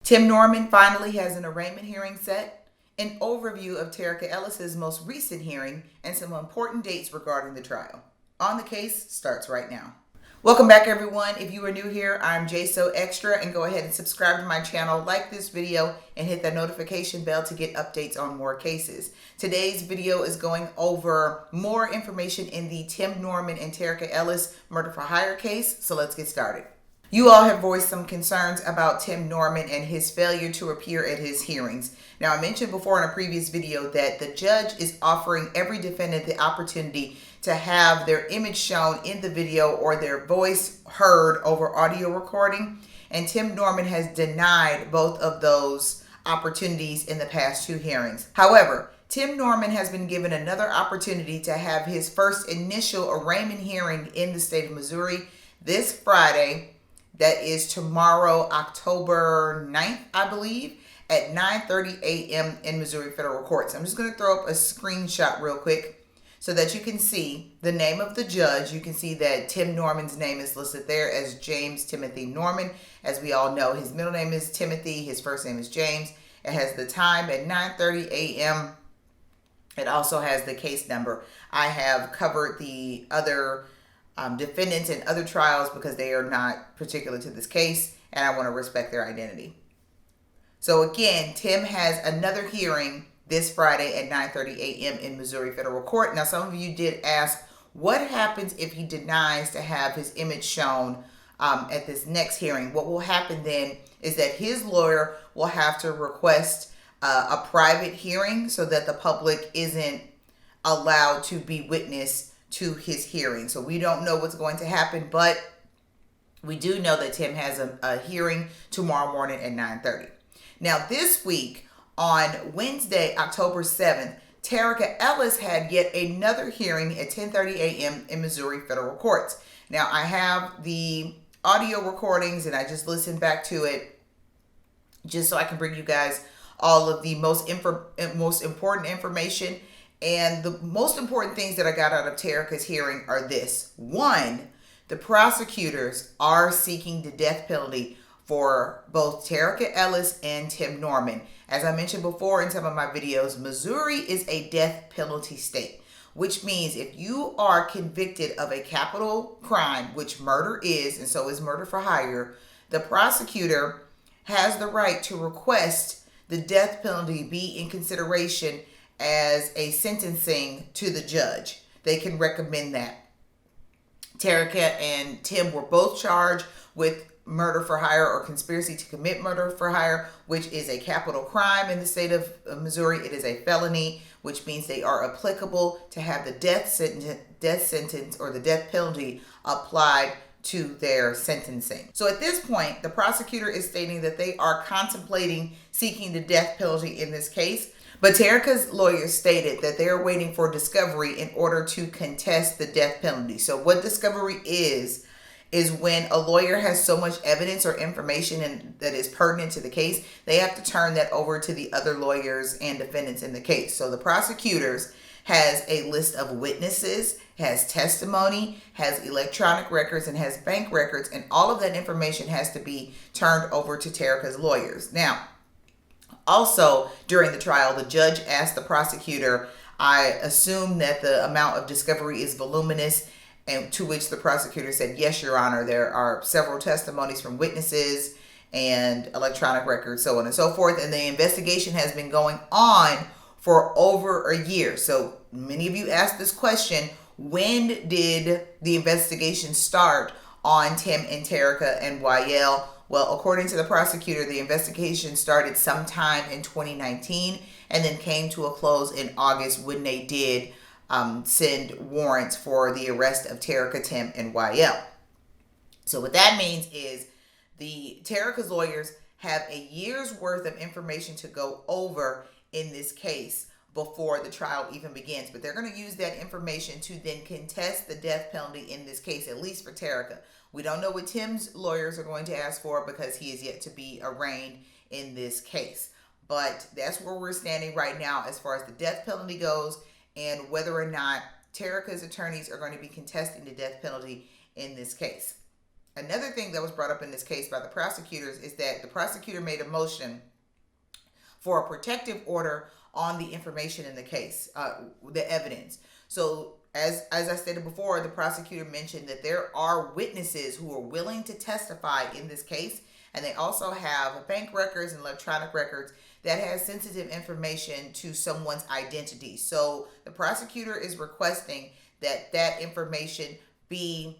Tim Norman finally has an arraignment hearing set, an overview of Terica Ellis's most recent hearing, and some important dates regarding the trial. On the Case starts right now. Welcome back, everyone. If you are new here, I'm Jaye So Extra, and go ahead and subscribe to my channel, like this video, and hit that notification bell to get updates on more cases. Today's video is going over more information in the Tim Norman and Terica Ellis murder for hire case, so let's get started. You all have voiced some concerns about Tim Norman and his failure to appear at his hearings. Now, I mentioned before in a previous video that the judge is offering every defendant the opportunity to have their image shown in the video or their voice heard over audio recording. And Tim Norman has denied both of those opportunities in the past two hearings. However, Tim Norman has been given another opportunity to have his first initial arraignment hearing in the state of Missouri this Friday. That is tomorrow, October 9th, I believe, at 9:30 a.m. in Missouri Federal Courts. I'm just going to throw up a screenshot real quick so that you can see the name of the judge. You can see that Tim Norman's name is listed there as James Timothy Norman. As we all know, his middle name is Timothy. His first name is James. It has the time at 9:30 a.m. It also has the case number. I have covered the other defendants in other trials because they are not particular to this case, and I want to respect their identity. So again, Tim has another hearing this Friday at 9:30 a.m. in Missouri Federal Court. Now, some of you did ask, what happens if he denies to have his image shown at this next hearing? What will happen then is that his lawyer will have to request a private hearing so that the public isn't allowed to be witness to his hearing. So we don't know what's going to happen, but we do know that Tim has a hearing tomorrow morning at 9:30. Now, this week on Wednesday, October 7th, Terica Ellis had yet another hearing at 10:30 a.m. in Missouri Federal Courts. Now, I have the audio recordings and I just listened back to it just so I can bring you guys all of the most important information. And the most important things that I got out of Terica's hearing are this. One, the prosecutors are seeking the death penalty for both Terica Ellis and Tim Norman. As I mentioned before in some of my videos, Missouri is a death penalty state, which means if you are convicted of a capital crime, which murder is, and so is murder for hire, the prosecutor has the right to request the death penalty be in consideration as a sentencing to the judge. They can recommend that. Tarika and Tim were both charged with murder for hire or conspiracy to commit murder for hire, which is a capital crime in the state of Missouri. It is a felony, which means they are applicable to have the death sentence or the death penalty applied to their sentencing. So at this point, the prosecutor is stating that they are contemplating seeking the death penalty in this case. But Terica's lawyers stated that they are waiting for discovery in order to contest the death penalty. So what discovery is when a lawyer has so much evidence or information that is pertinent to the case, they have to turn that over to the other lawyers and defendants in the case. So the prosecutors has a list of witnesses, has testimony, has electronic records, and has bank records, and all of that information has to be turned over to Terica's lawyers. Now, also, during the trial, the judge asked the prosecutor, I assume that the amount of discovery is voluminous, and to which the prosecutor said, yes, Your Honor, there are several testimonies from witnesses and electronic records, so on and so forth. And the investigation has been going on for over a year. So many of you asked this question, when did the investigation start on Tim and Terica and Yale? Well, according to the prosecutor, the investigation started sometime in 2019 and then came to a close in August when they did send warrants for the arrest of Terica, Tim, and Yale. So what that means is the Terica's lawyers have a year's worth of information to go over in this case before the trial even begins. But they're going to use that information to then contest the death penalty in this case, at least for Terica. We don't know what Tim's lawyers are going to ask for because he is yet to be arraigned in this case. But that's where we're standing right now as far as the death penalty goes and whether or not Terica's attorneys are going to be contesting the death penalty in this case. Another thing that was brought up in this case by the prosecutors is that the prosecutor made a motion for a protective order on the information in the case, the evidence. So as I stated before, the prosecutor mentioned that there are witnesses who are willing to testify in this case, and they also have bank records and electronic records that has sensitive information to someone's identity. So the prosecutor is requesting that that information be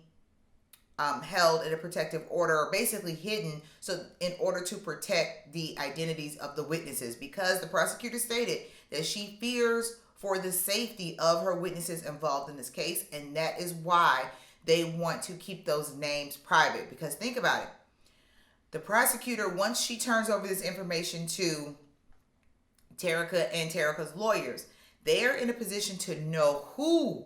held in a protective order, or basically hidden, so in order to protect the identities of the witnesses, because the prosecutor stated that she fears for the safety of her witnesses involved in this case, and that is why they want to keep those names private. Because think about it, the prosecutor, once she turns over this information to Terica and Terica's lawyers, they're in a position to know who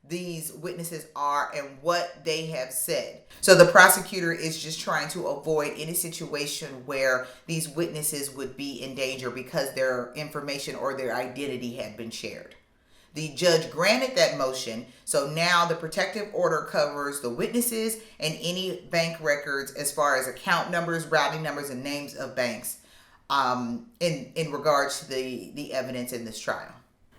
these witnesses are and what they have said. So the prosecutor is just trying to avoid any situation where these witnesses would be in danger because their information or their identity had been shared. The judge granted that motion, so now the protective order covers the witnesses and any bank records as far as account numbers, routing numbers, and names of banks in regards to the evidence in this trial.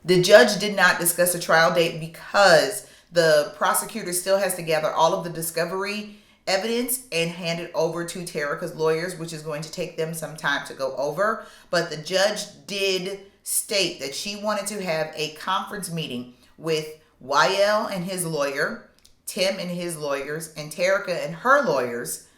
The judge did not discuss a trial date because the prosecutor still has to gather all of the discovery evidence and hand it over to Terica's lawyers, which is going to take them some time to go over. But the judge did state that she wanted to have a conference meeting with Yale and his lawyer, Tim and his lawyers, and Terica and her lawyers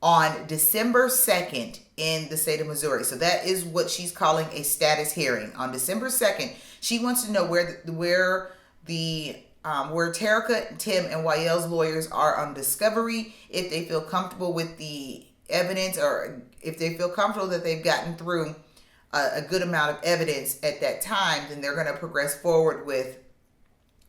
on December 2nd in the state of Missouri. So that is what she's calling a status hearing. On December 2nd, she wants to know where Terica, Tim, and Yale's lawyers are on discovery, if they feel comfortable with the evidence, or if they feel comfortable that they've gotten through a good amount of evidence at that time, then they're going to progress forward with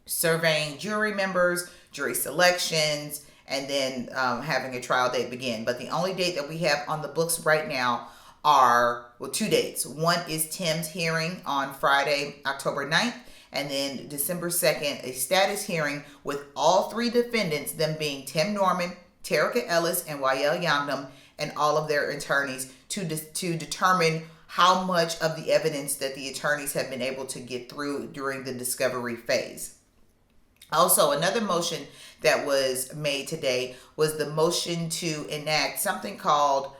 surveying jury members, jury selections, and then having a trial date begin. But the only date that we have on the books right now are, well, two dates. One is Tim's hearing on Friday, October 9th, and then December 2nd, a status hearing with all three defendants, them being Tim Norman, Terica Ellis, and Yale Yangdom, and all of their attorneys, to determine how much of the evidence that the attorneys have been able to get through during the discovery phase. Also, another motion that was made today was the motion to enact something called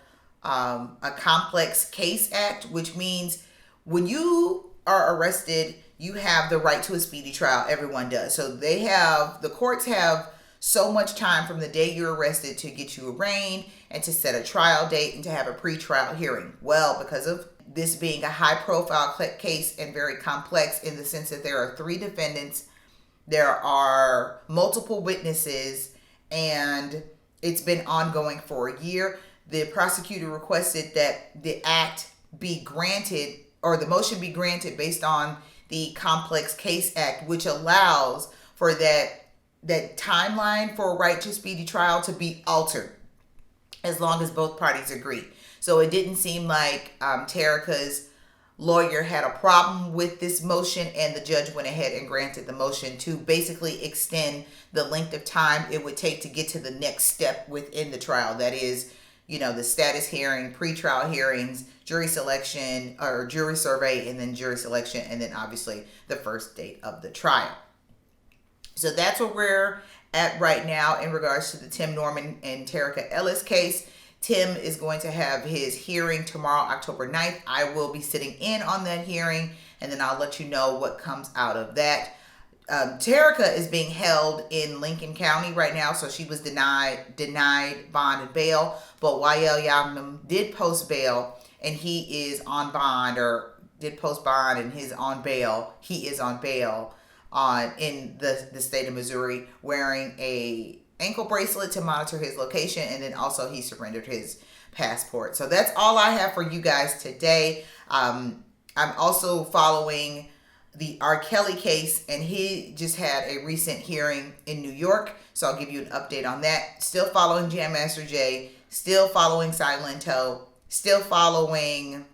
a Complex Case Act, which means when you are arrested, you have the right to a speedy trial. Everyone does. So the courts have so much time from the day you're arrested to get you arraigned and to set a trial date and to have a pre-trial hearing. Well, because of this being a high-profile case and very complex in the sense that there are three defendants, there are multiple witnesses, and it's been ongoing for a year, the prosecutor requested that the act be granted, or the motion be granted based on the Complex Case Act, which allows for that timeline for a right to speedy trial to be altered as long as both parties agree. So it didn't seem like Terica's lawyer had a problem with this motion, and the judge went ahead and granted the motion to basically extend the length of time it would take to get to the next step within the trial. That is, the status hearing, pre-trial hearings, jury selection or jury survey, and then jury selection, and then obviously the first date of the trial. So that's where we're at right now in regards to the Tim Norman and Terica Ellis case. Tim is going to have his hearing tomorrow, October 9th. I will be sitting in on that hearing, and then I'll let you know what comes out of that. Tarika is being held in Lincoln County right now, so she was denied bond and bail, but Yale Yangdom did post bail, and he is on bond, or did post bond, and he's on bail. He is on bail in the state of Missouri, wearing a ankle bracelet to monitor his location, and then also he surrendered his passport. So that's all I have for you guys today. I'm also following the R. Kelly case, and he just had a recent hearing in New York, so I'll give you an update on that. Still following Jam Master Jay, still following Silento, still following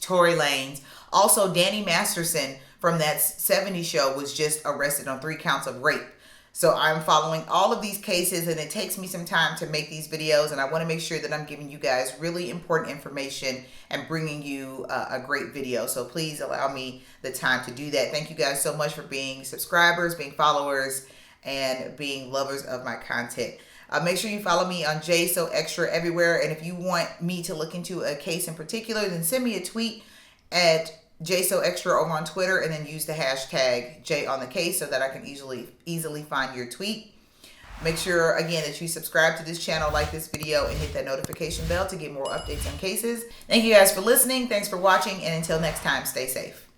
Tory Lanez. Also, Danny Masterson from that 70s show was just arrested on 3 counts of rape. So I'm following all of these cases, and it takes me some time to make these videos, and I want to make sure that I'm giving you guys really important information and bringing you a great video. So please allow me the time to do that. Thank you guys so much for being subscribers, being followers, and being lovers of my content. Make sure you follow me on Jaye So Extra everywhere, and if you want me to look into a case in particular, then send me a tweet at Jaye So Extra over on Twitter, and then use the hashtag J on the case so that I can easily find your tweet. Make sure, again, that you subscribe to this channel, like this video, and hit that notification bell to get more updates on cases. Thank you guys for listening. Thanks for watching, and until next time, stay safe.